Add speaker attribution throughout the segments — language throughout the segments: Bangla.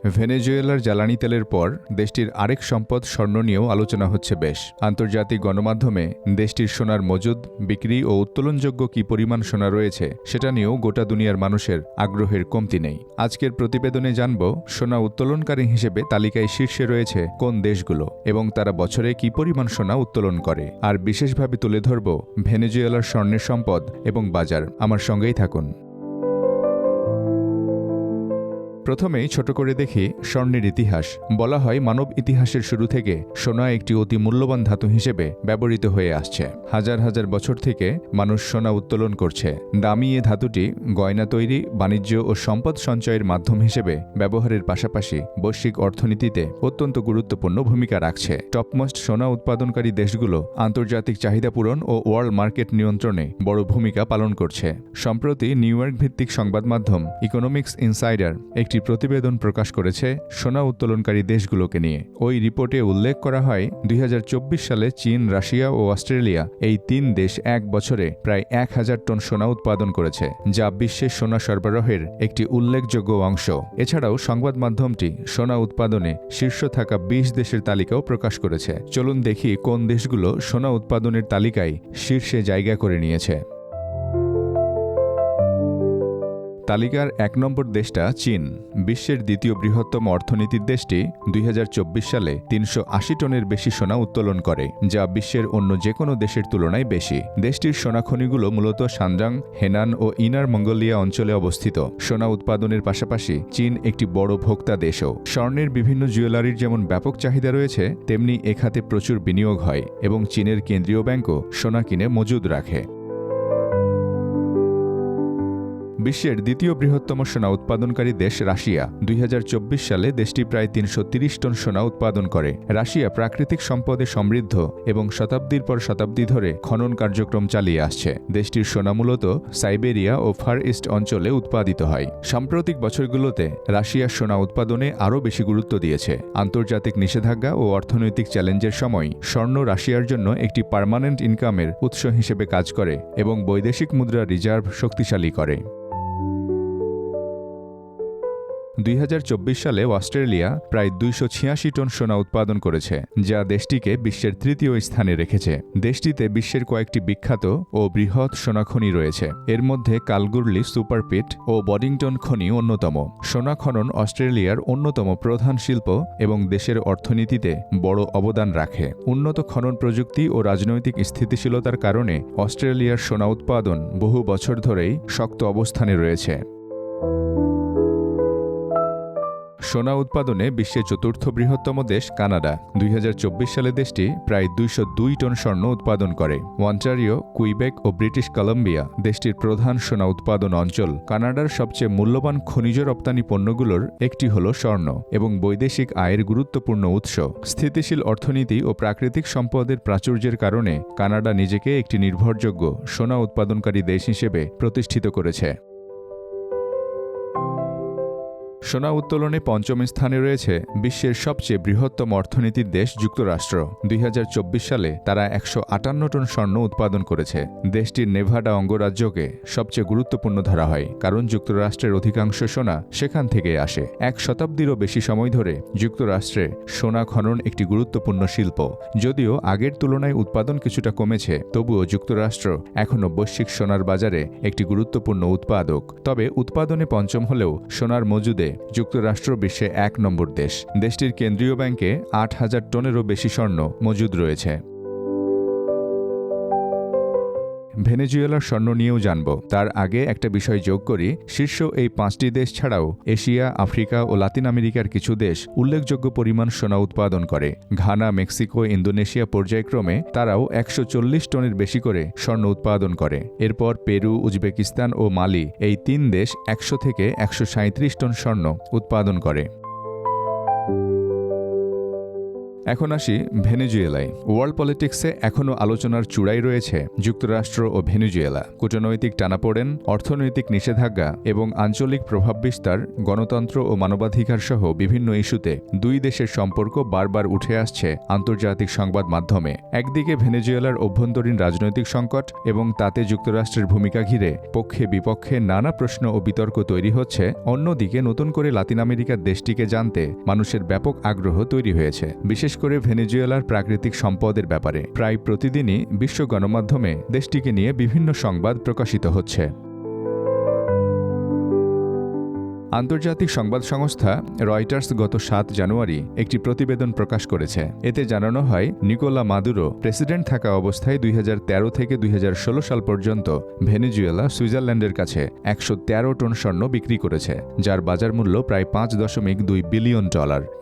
Speaker 1: ভেনেজুয়েলার জ্বালানি তেলের পর দেশটির আরেক সম্পদ স্বর্ণ নিয়েও আলোচনা হচ্ছে বেশ। আন্তর্জাতিক গণমাধ্যমে দেশটির সোনার মজুদ, বিক্রি ও উত্তোলনযোগ্য কী পরিমাণ সোনা রয়েছে সেটা নিয়েও গোটা দুনিয়ার মানুষের আগ্রহের কমতি নেই। আজকের প্রতিবেদনে জানব সোনা উত্তোলনকারী হিসেবে তালিকায় শীর্ষে রয়েছে কোন দেশগুলো এবং তারা বছরে কী পরিমাণ সোনা উত্তোলন করে। আর বিশেষভাবে তুলে ধরব ভেনেজুয়েলার স্বর্ণের সম্পদ এবং বাজার। আমার সঙ্গেই থাকুন। প্রথমেই ছোট করে দেখি স্বর্ণের ইতিহাস। বলা হয় মানব ইতিহাসের শুরু থেকে সোনা একটি অতি মূল্যবান ধাতু হিসেবে ব্যবহৃত হয়ে আসছে। হাজার হাজার বছর থেকে মানুষ সোনা উত্তোলন করছে। দামি এ ধাতুটি গয়না তৈরি, বাণিজ্য ও সম্পদ সঞ্চয়ের মাধ্যম হিসেবে ব্যবহারের পাশাপাশি বৈশ্বিক অর্থনীতিতে অত্যন্ত গুরুত্বপূর্ণ ভূমিকা রাখছে। টপমোস্ট সোনা উৎপাদনকারী দেশগুলো আন্তর্জাতিক চাহিদা পূরণ ও ওয়ার্ল্ড মার্কেট নিয়ন্ত্রণে বড় ভূমিকা পালন করছে। সম্প্রতি নিউ ইয়র্ক ভিত্তিক সংবাদ মাধ্যম ইকোনমিক্স ইনসাইডার একটি প্রতিবেদন প্রকাশ করেছে সোনা উত্তোলনকারী দেশগুলোকে নিয়ে। ওই রিপোর্টে উল্লেখ করা হয় ২০২৪ সালে চীন, রাশিয়া ও অস্ট্রেলিয়া এই তিন দেশ এক বছরে প্রায় ১,০০০ টন সোনা উৎপাদন করেছে, যা বিশ্বের সোনা সরবরাহের একটি উল্লেখযোগ্য অংশ। এছাড়াও সংবাদ মাধ্যমটি সোনা উৎপাদনে শীর্ষ থাকা ২০ দেশের তালিকাও প্রকাশ করেছে। চলুন দেখি কোন দেশগুলো সোনা উৎপাদনের তালিকায় শীর্ষে জায়গা করে নিয়েছে। তালিকার ১ নম্বর দেশটা চীন। বিশ্বের দ্বিতীয় বৃহত্তম অর্থনীতির দেশটি ২০২৪ সালে ৩৮০ টনের বেশি সোনা উত্তোলন করে, যা বিশ্বের অন্য যে কোনো দেশের তুলনায় বেশি। দেশটির সোনা খনিগুলো মূলত শানজাং, হেনান ও ইনার মঙ্গোলিয়া অঞ্চলে অবস্থিত। সোনা উৎপাদনের পাশাপাশি চীন একটি বড় ভোক্তা দেশও। স্বর্ণের বিভিন্ন জুয়েলারির যেমন ব্যাপক চাহিদা রয়েছে, তেমনি এ খাতে প্রচুর বিনিয়োগ হয় এবং চীনের কেন্দ্রীয় ব্যাংকও সোনা কিনে মজুদ রাখে। বিশ্বের দ্বিতীয় বৃহত্তম সোনা উৎপাদনকারী দেশ রাশিয়া। ২০২৪ সালে দেশটি প্রায় ৩৩০ টন সোনা উৎপাদন করে। রাশিয়া প্রাকৃতিক সম্পদে সমৃদ্ধ এবং শতাব্দীর পর শতাব্দী ধরে খনন কার্যক্রম চালিয়ে আসছে। দেশটির সোনা মূলত সাইবেরিয়া ও ফার ইস্ট অঞ্চলে উৎপাদিত হয়। সাম্প্রতিক বছরগুলোতে রাশিয়ার সোনা উৎপাদনে আরও বেশি গুরুত্ব দিয়েছে। আন্তর্জাতিক নিষেধাজ্ঞা ও অর্থনৈতিক চ্যালেঞ্জের সময় স্বর্ণ রাশিয়ার জন্য একটি পার্মানেন্ট ইনকামের উৎস হিসেবে কাজ করে এবং বৈদেশিক মুদ্রা রিজার্ভ শক্তিশালী করে। ২০২৪ সালে অস্ট্রেলিয়া প্রায় ২৮৬ টন সোনা উৎপাদন করেছে, যা দেশটিকে বিশ্বের তৃতীয় স্থানে রেখেছে। দেশটিতে বিশ্বের কয়েকটি বিখ্যাত ও বৃহৎ সোনা খনি রয়েছে। এর মধ্যে কালগুরলি সুপারপিট ও বডিংটন খনি অন্যতম। সোনা খনন অস্ট্রেলিয়ার অন্যতম প্রধান শিল্প এবং দেশের অর্থনীতিতে বড় অবদান রাখে। উন্নত খনন প্রযুক্তি ও রাজনৈতিক স্থিতিশীলতার কারণে অস্ট্রেলিয়ার সোনা উৎপাদন বহু বছর ধরেই শক্ত অবস্থানে রয়েছে। সোনা উৎপাদনে বিশ্বের চতুর্থ বৃহত্তম দেশ কানাডা। ২০২৪ সালে দেশটি প্রায় ২০২ টন স্বর্ণ উৎপাদন করে। অন্টারিও, কুইবেক ও ব্রিটিশ কলম্বিয়া দেশটির প্রধান সোনা উৎপাদন অঞ্চল। কানাডার সবচেয়ে মূল্যবান খনিজ রপ্তানি পণ্যগুলোর একটি হল স্বর্ণ এবং বৈদেশিক আয়ের গুরুত্বপূর্ণ উৎস। স্থিতিশীল অর্থনীতি ও প্রাকৃতিক সম্পদের প্রাচুর্যের কারণে কানাডা নিজেকে একটি নির্ভরযোগ্য সোনা উৎপাদনকারী দেশ হিসেবে প্রতিষ্ঠিত করেছে। সোনা উত্তোলনে পঞ্চম স্থানে রয়েছে বিশ্বের সবচেয়ে বৃহত্তম অর্থনীতির দেশ যুক্তরাষ্ট্র। ২০২৪ সালে তারা ১৫৮ টন স্বর্ণ উৎপাদন করেছে। দেশটির নেভাডা অঙ্গরাজ্যকে সবচেয়ে গুরুত্বপূর্ণ ধরা হয়, কারণ যুক্তরাষ্ট্রের অধিকাংশ সোনা সেখান থেকে আসে। ১ শতাব্দীরও বেশি সময় ধরে যুক্তরাষ্ট্রে সোনা খনন একটি গুরুত্বপূর্ণ শিল্প। যদিও আগের তুলনায় উৎপাদন কিছুটা কমেছে, তবুও যুক্তরাষ্ট্র এখনও বৈশ্বিক সোনার বাজারে একটি গুরুত্বপূর্ণ উৎপাদক। তবে উৎপাদনে পঞ্চম হলেও সোনার মজুদে যুক্তরাষ্ট্র বিশ্বে ১ নম্বর দেশ। দেশটির কেন্দ্রীয় ব্যাংকে ৮,০০০ টনেরও বেশি স্বর্ণ মজুদ রয়েছে। ভেনেজুয়েলার স্বর্ণ নিয়েও জানব। তার আগে একটা বিষয় যোগ করি, শীর্ষ এই ৫টি দেশ ছাড়াও এশিয়া, আফ্রিকা ও লাতিন আমেরিকার কিছু দেশ উল্লেখযোগ্য পরিমাণ সোনা উৎপাদন করে। ঘানা, মেক্সিকো, ইন্দোনেশিয়া পর্যায়ক্রমে তারাও ১৪০ টনের বেশি করে স্বর্ণ উৎপাদন করে। এরপর পেরু, উজবেকিস্তান ও মালি এই ৩ দেশ ১০০ থেকে ১৩৭ টন স্বর্ণ উৎপাদন করে। এখন আসি ভেনেজুয়েলায়। ওয়ার্ল্ড পলিটিক্সে এখনও আলোচনার চূড়ায় রয়েছে যুক্তরাষ্ট্র ও ভেনেজুয়েলা। কূটনৈতিক টানাপোড়েন, অর্থনৈতিক নিষেধাজ্ঞা এবং আঞ্চলিক প্রভাব বিস্তার, গণতন্ত্র ও মানবাধিকার সহ বিভিন্ন ইস্যুতে দুই দেশের সম্পর্ক বারবার উঠে আসছে আন্তর্জাতিক সংবাদ মাধ্যমে। একদিকে ভেনেজুয়েলার অভ্যন্তরীণ রাজনৈতিক সংকট এবং তাতে যুক্তরাষ্ট্রের ভূমিকা ঘিরে পক্ষে বিপক্ষে নানা প্রশ্ন ও বিতর্ক তৈরি হচ্ছে, অন্যদিকে নতুন করে লাতিন আমেরিকার দেশটিকে জানতে মানুষের ব্যাপক আগ্রহ তৈরি হয়েছে, বিশেষ করে ভেনেজুয়েলার প্রাকৃতিক সম্পদের ব্যাপারে। প্রায় প্রতিদিনই বিশ্ব গণমাধ্যমে দেশটিকে নিয়ে বিভিন্ন সংবাদ প্রকাশিত হচ্ছে। আন্তর্জাতিক সংবাদ সংস্থা রয়টার্স গত 7 জানুয়ারি একটি প্রতিবেদন প্রকাশ করেছে। এতে জানানো হয়, নিকোলা মাদুরো প্রেসিডেন্ট থাকা অবস্থায় 2013 থেকে 2016 সাল পর্যন্ত ভেনেজুয়েলা সুইজারল্যান্ডের কাছে 113 টন স্বর্ণ বিক্রি করেছে, যার বাজার মূল্য প্রায় $5.2 বিলিয়ন।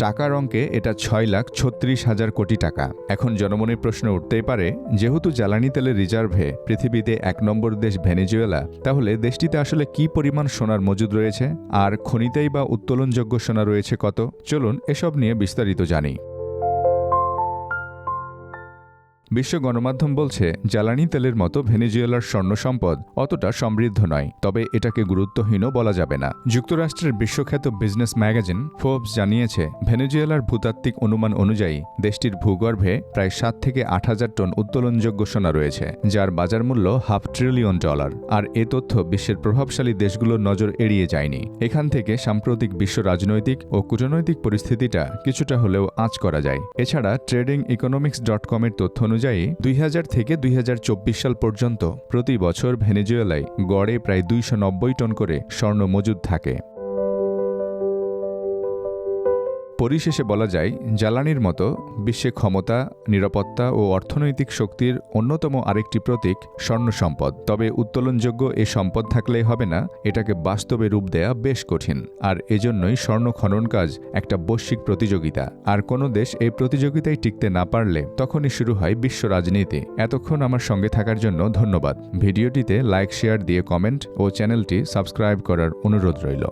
Speaker 1: টাকার অঙ্কে এটা 6,36,000 কোটি টাকা। এখন জনমনে প্রশ্ন উঠতেই পারে, যেহেতু জ্বালানি তেলের রিজার্ভে পৃথিবীতে 1 নম্বর দেশ ভেনেজুয়েলা, তাহলে দেশটিতে আসলে কি পরিমাণ সোনার মজুদ রয়েছে, আর খনিতেই বা উত্তোলনযোগ্য সোনা রয়েছে কত? চলুন এসব নিয়ে বিস্তারিত জানি। বিশ্ব গণমাধ্যম বলছে, জ্বালানি তেলের মতো ভেনেজুয়েলার স্বর্ণ সম্পদ অতটা সমৃদ্ধ নয়, তবে এটাকে গুরুত্বহীনও বলা যাবে না। যুক্তরাষ্ট্রের বিশ্বখ্যাত বিজনেস ম্যাগাজিন ফোর্বস জানিয়েছে, ভেনেজুয়েলার ভূতাত্ত্বিক অনুমান অনুযায়ী দেশটির ভূগর্ভে প্রায় 7 থেকে 8,000 টন উত্তোলনযোগ্য সোনা রয়েছে, যার বাজার মূল্য $500 ট্রিলিয়ন। আর এ তথ্য বিশ্বের প্রভাবশালী দেশগুলোর নজর এড়িয়ে যায়নি। এখান থেকে সাম্প্রতিক বিশ্ব রাজনৈতিক ও কূটনৈতিক পরিস্থিতিটা কিছুটা হলেও আঁচ করা যায়। এছাড়া tradingeconomics.com এর তথ্য অনুযায়ী 2000 থেকে 2024 সাল পর্যন্ত প্রতি বছর ভেনেজুয়েলায় গড়ে প্রায় 290 টন করে স্বর্ণ মজুদ থাকে। পরিশেষে বলা যায়, জ্বালানির মতো বিশ্বে ক্ষমতা, নিরাপত্তা ও অর্থনৈতিক শক্তির অন্যতম আরেকটি প্রতীক স্বর্ণ সম্পদ। তবে উত্তোলনযোগ্য এ সম্পদ থাকলেই হবে না, এটাকে বাস্তবে রূপ দেয়া বেশ কঠিন। আর এজন্যই স্বর্ণ খনন কাজ একটা বৈশ্বিক প্রতিযোগিতা। আর কোনো দেশ এই প্রতিযোগিতায় টিকতে না পারলে তখনই শুরু হয় বিশ্ব রাজনীতি। এতক্ষণ আমার সঙ্গে থাকার জন্য ধন্যবাদ। ভিডিওটিতে লাইক, শেয়ার দিয়ে কমেন্ট ও চ্যানেলটি সাবস্ক্রাইব করার অনুরোধ রইল।